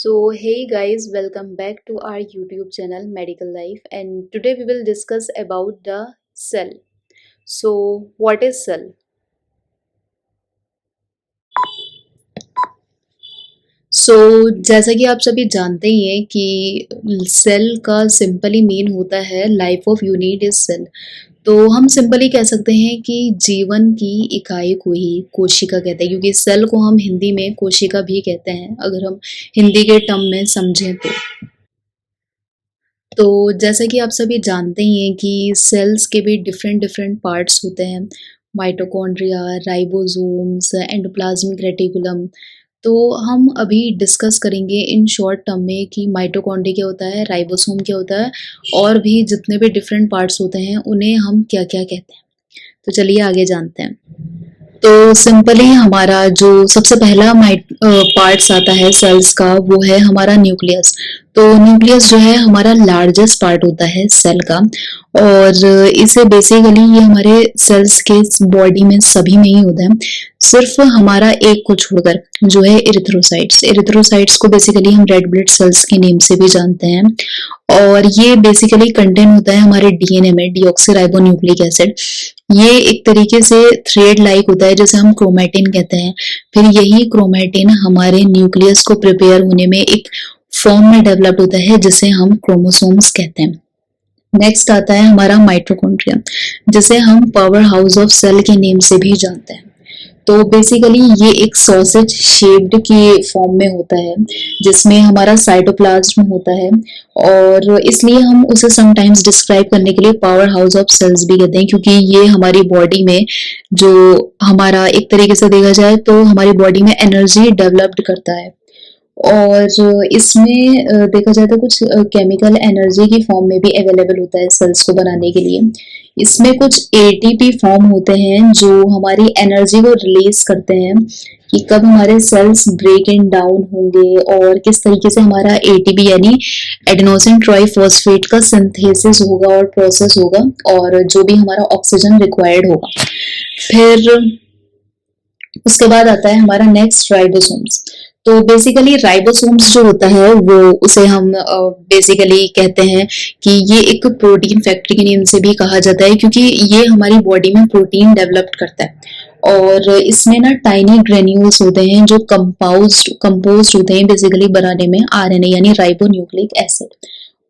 So, hey guys, welcome back to our YouTube channel Medical Life, and today we will discuss about the cell. So, what is cell? सो जैसा कि आप सभी जानते ही हैं कि cell का सिंपली मीन होता है life of unit is sale. तो हम सिंपली कह सकते हैं कि जीवन की इकाई को ही कोशिका कहते हैं, क्योंकि सेल को हम हिंदी में कोशिका भी कहते हैं अगर हम हिंदी के टर्म में समझें तो जैसा कि आप सभी जानते ही हैं कि सेल्स के भी डिफरेंट डिफरेंट पार्ट्स होते हैं। Mitochondria, ribosomes, endoplasmic reticulum. तो हम अभी डिस्कस करेंगे इन शॉर्ट टर्म में कि माइटोकॉन्ड्रिया क्या होता है, राइबोसोम क्या होता है, और भी जितने भी डिफरेंट पार्ट्स होते हैं उन्हें हम क्या क्या कहते हैं। तो चलिए आगे जानते हैं। तो सिंपली हमारा जो सबसे पहला पार्ट्स आता है सेल्स का, वो है हमारा न्यूक्लियस। तो न्यूक्लियस जो है हमारा लार्जेस्ट पार्ट होता है सेल का, और इसे बेसिकली ये हमारे सेल्स के बॉडी में सभी में ही होता है, सिर्फ हमारा एक को छोड़कर, जो है इरिथ्रोसाइट्स। इरिथ्रोसाइट्स को बेसिकली हम रेड ब्लड सेल्स के नेम से भी जानते हैं, और ये बेसिकली कंटेन होता है हमारे डीएनए में डीऑक्सीराइबोन्यूक्लिक एसिड। ये एक तरीके से थ्रेड लाइक होता है, जैसे हम क्रोमैटिन कहते हैं। फिर यही क्रोमैटिन हमारे न्यूक्लियस को प्रिपेयर होने में एक फॉर्म में डेवलप होता है, जिसे हम क्रोमोसोम्स कहते हैं। नेक्स्ट आता है हमारा माइटोकॉन्ड्रिया, जिसे हम पावर हाउस ऑफ सेल के नेम से भी जानते हैं। तो बेसिकली ये एक सॉसेज शेप्ड के फॉर्म में होता है, जिसमें हमारा साइटोप्लाज्म होता है, और इसलिए हम उसे समटाइम्स डिस्क्राइब करने के लिए पावर हाउस ऑफ सेल्स भी कहते हैं, क्योंकि ये हमारी बॉडी में जो हमारा एक तरीके से देखा जाए तो हमारी बॉडी में एनर्जी डेवलप्ड करता है। और इसमें देखा जाए तो कुछ केमिकल एनर्जी की फॉर्म में भी अवेलेबल होता है सेल्स को बनाने के लिए। इसमें कुछ एटीपी फॉर्म होते हैं जो हमारी एनर्जी को रिलीज करते हैं कि कब हमारे सेल्स ब्रेक इन डाउन होंगे और किस तरीके से हमारा एटीपी यानी एडेनोसिन ट्राइफॉस्फेट का सिंथेसिस होगा और प्रोसेस होगा, और जो भी हमारा ऑक्सीजन रिक्वायर्ड होगा। फिर उसके बाद आता है हमारा नेक्स्ट राइबोसोम्स। तो बेसिकली राइबोसोम्स जो होता है वो उसे हम बेसिकली कहते हैं कि ये एक प्रोटीन फैक्ट्री के नेम से भी कहा जाता है, क्योंकि ये हमारी बॉडी में प्रोटीन डेवलप करता है, और इसमें ना टाइनी ग्रेन्यूल्स होते हैं जो कंपोज होते हैं बेसिकली बनाने में आरएनए यानी राइबो न्यूक्लिक एसिड,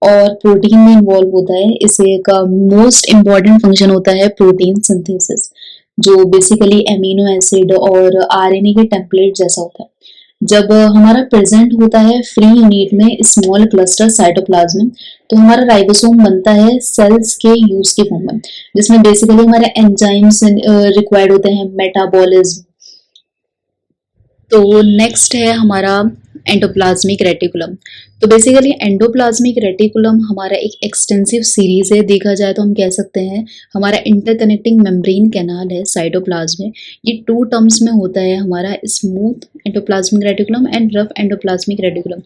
और प्रोटीन में इन्वॉल्व होता है। इसे का मोस्ट इम्पॉर्टेंट फंक्शन होता है प्रोटीन सिंथेसिस, जो बेसिकली एमिनो एसिड और आरएनए के टेम्पलेट जैसा होता है। जब हमारा प्रेजेंट होता है फ्री यूनिट में स्मॉल क्लस्टर साइटोप्लाज्म, तो हमारा राइबोसोम बनता है सेल्स के यूज के फॉर्म में, जिसमें बेसिकली हमारे एंजाइम्स रिक्वायर्ड होते हैं, मेटाबॉलिज्म। तो नेक्स्ट है हमारा एंडोप्लाज्मिक रेटिकुलम। तो बेसिकली एंडोप्लाज्मिक रेटिकुलम हमारा एक एक्सटेंसिव सीरीज है। देखा जाए तो हम कह सकते हैं हमारा इंटरकनेक्टिंग मेम्ब्रेन कैनाल है साइटोप्लाज्म में। ये टू टर्म्स में होता है, हमारा smooth endoplasmic reticulum and rough endoplasmic reticulum.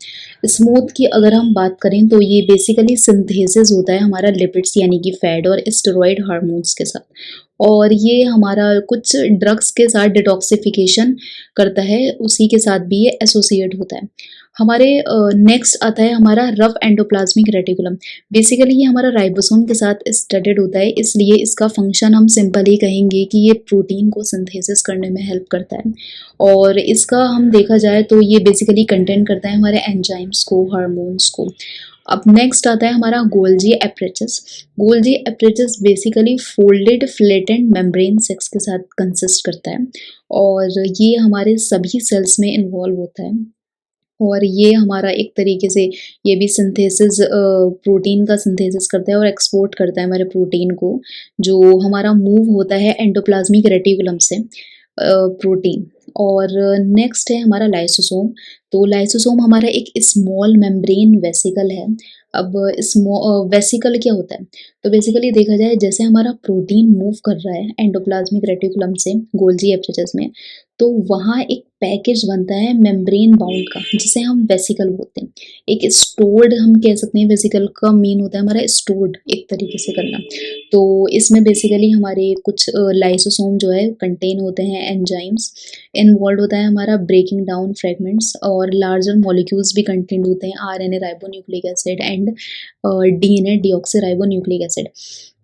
Smooth की अगर हम बात करें तो ये बेसिकली सिंथेसिस होता है हमारा लिपिड्स यानी कि फैट और स्टेरॉइड हार्मोन्स के साथ, और ये हमारा कुछ ड्रग्स के साथ डिटॉक्सिफिकेशन करता है, उसी के साथ भी ये एसोसिएट होता है। हमारे नेक्स्ट आता है हमारा रफ एंडोप्लाज्मिक रेटिकुलम। बेसिकली ये हमारा राइबोसोम के साथ स्टडेड होता है, इसलिए इसका फंक्शन हम सिंपल ही कहेंगे कि ये प्रोटीन को सिंथेसिस करने में हेल्प करता है, और इसका हम देखा जाए तो ये बेसिकली कंटेन करता है हमारे एंजाइम्स को, हार्मोन्स को। अब नेक्स्ट आता है हमारा Golgi apparatus. Golgi apparatus basically folded flattened membrane sacs के साथ कंसिस्ट करता है, और ये हमारे सभी सेल्स में इन्वॉल्व होता है, और ये हमारा एक तरीके से ये भी सिंथेसिस प्रोटीन का सिंथेसिस करता है और एक्सपोर्ट करता है हमारे प्रोटीन को, जो हमारा मूव होता है एंडोप्लाज्मिक रेटिकुलम से प्रोटीन। और नेक्स्ट है हमारा लाइसोसोम। तो लाइसोसोम हमारा एक स्मॉल मेम्ब्रेन वेसिकल है, अब वेसिकल क्या होता है? तो बेसिकली देखा जाए जैसे हमारा प्रोटीन मूव कर रहा है एंडोप्लाज्मिक रेटिकुलम से गोल्जी एफएचएस में, तो वहाँ एक पैकेज बनता है मेम्ब्रेन बाउंड का जिसे हम वेसिकल बोलते हैं। एक स्टोर्ड हम कह सकते हैं, वेसिकल का मीन होता है हमारा स्टोर्ड एक तरीके से करना। तो इसमें बेसिकली हमारे कुछ लाइसोसोम जो है कंटेन होते हैं, एंजाइम्स इन्वॉल्व होता है हमारा ब्रेकिंग डाउन फ्रेगमेंट्स, और लार्जर मॉलिक्यूल्स भी कंटेंट होते हैं, RNA ribonucleic acid and DNA deoxyribonucleic acid.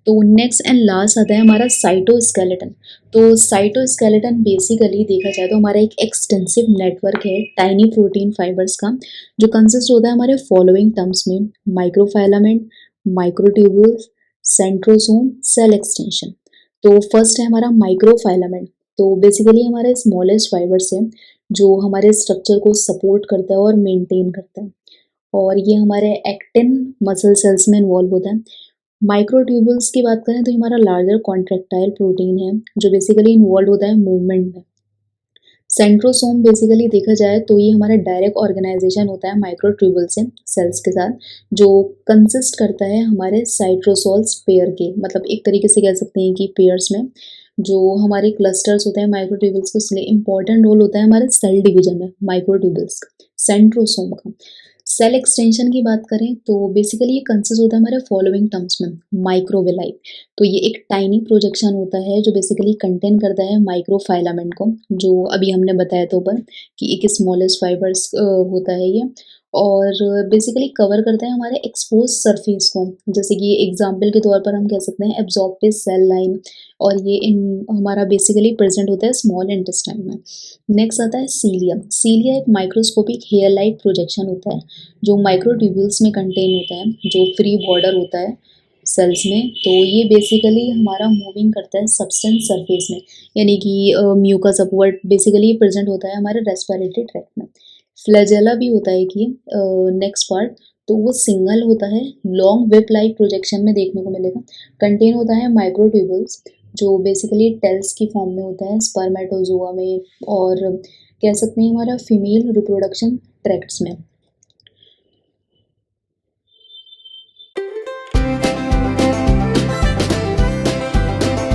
तो नेक्स्ट एंड लास्ट आता है हमारा साइटोस्केलेटन। तो साइटोस्केलेटन बेसिकली देखा जाए तो हमारा एक एक्सटेंसिव नेटवर्क है टाइनी प्रोटीन फाइबर्स का, जो कंसिस्ट होता है हमारे फॉलोइंग टर्म्स में: माइक्रोफाइलामेंट, माइक्रोट्यूब्यूल्स, सेंट्रोसोम, सेल एक्सटेंशन। तो फर्स्ट है हमारा माइक्रोफाइलामेंट। तो बेसिकली हमारे स्मॉलेस्ट फाइबर्स है जो हमारे स्ट्रक्चर को सपोर्ट करता है और मेंटेन करता है, और ये हमारे एक्टिन मसल सेल्स में इन्वॉल्व होता है। माइक्रोट्यूबुल्स की बात करें तो ये हमारा लार्जर कॉन्ट्रैक्टाइल प्रोटीन है जो बेसिकली इन्वॉल्व होता है मूवमेंट में। सेंट्रोसोम बेसिकली देखा जाए तो ये हमारा डायरेक्ट ऑर्गेनाइजेशन होता है माइक्रोट्यूबुल से सेल्स के साथ, जो कंसिस्ट करता है हमारे साइट्रोसोल्स पेयर के, मतलब एक तरीके से कह सकते हैं कि पेयर्स में जो हमारे क्लस्टर्स होते हैं माइक्रोट्यूबुल्स का, इसलिए इंपॉर्टेंट रोल होता है हमारे सेल डिवीजन में माइक्रोट्यूबुल्स का, सेंट्रोसोम का। सेल एक्सटेंशन की बात करें तो बेसिकली ये कंसिस्ट होता है हमारे फॉलोइंग टर्म्स में: माइक्रोविलाई। तो ये एक टाइनी प्रोजेक्शन होता है जो बेसिकली कंटेन करता है माइक्रोफाइलामेंट को, जो अभी हमने बताया था ऊपर कि एक स्मॉलेस्ट फाइबर्स होता है ये, और बेसिकली कवर करता है हमारे एक्सपोज सरफेस को। जैसे कि एग्जाम्पल के तौर पर हम कह सकते हैं एब्जॉर्प्टिव सेल लाइन, और ये इन हमारा बेसिकली प्रेजेंट होता है स्मॉल इंटेस्टाइन में। नेक्स्ट आता है सीलिया। सीलिया एक माइक्रोस्कोपिक हेयर लाइक प्रोजेक्शन होता है जो माइक्रोट्यूब्यूल्स में कंटेन होता है, जो फ्री बॉर्डर होता है सेल्स में। तो ये बेसिकली हमारा मूविंग करता है सब्सटेंस सरफेस में, यानी कि म्यूकस अपवर्ड बेसिकली प्रेजेंट होता है हमारे रेस्पिरेटरी ट्रैक्ट में। फ्लैजेला भी होता है कि नेक्स्ट पार्ट, तो वो सिंगल होता है, लॉन्ग वेब लाइक प्रोजेक्शन में देखने को मिलेगा। कंटेन होता है माइक्रोट्यूबुल्स जो बेसिकली टेल्स की फॉर्म में होता है स्पर्मेटोजोआ में, और कह सकते हैं हमारा फीमेल रिप्रोडक्शन ट्रैक्ट्स में।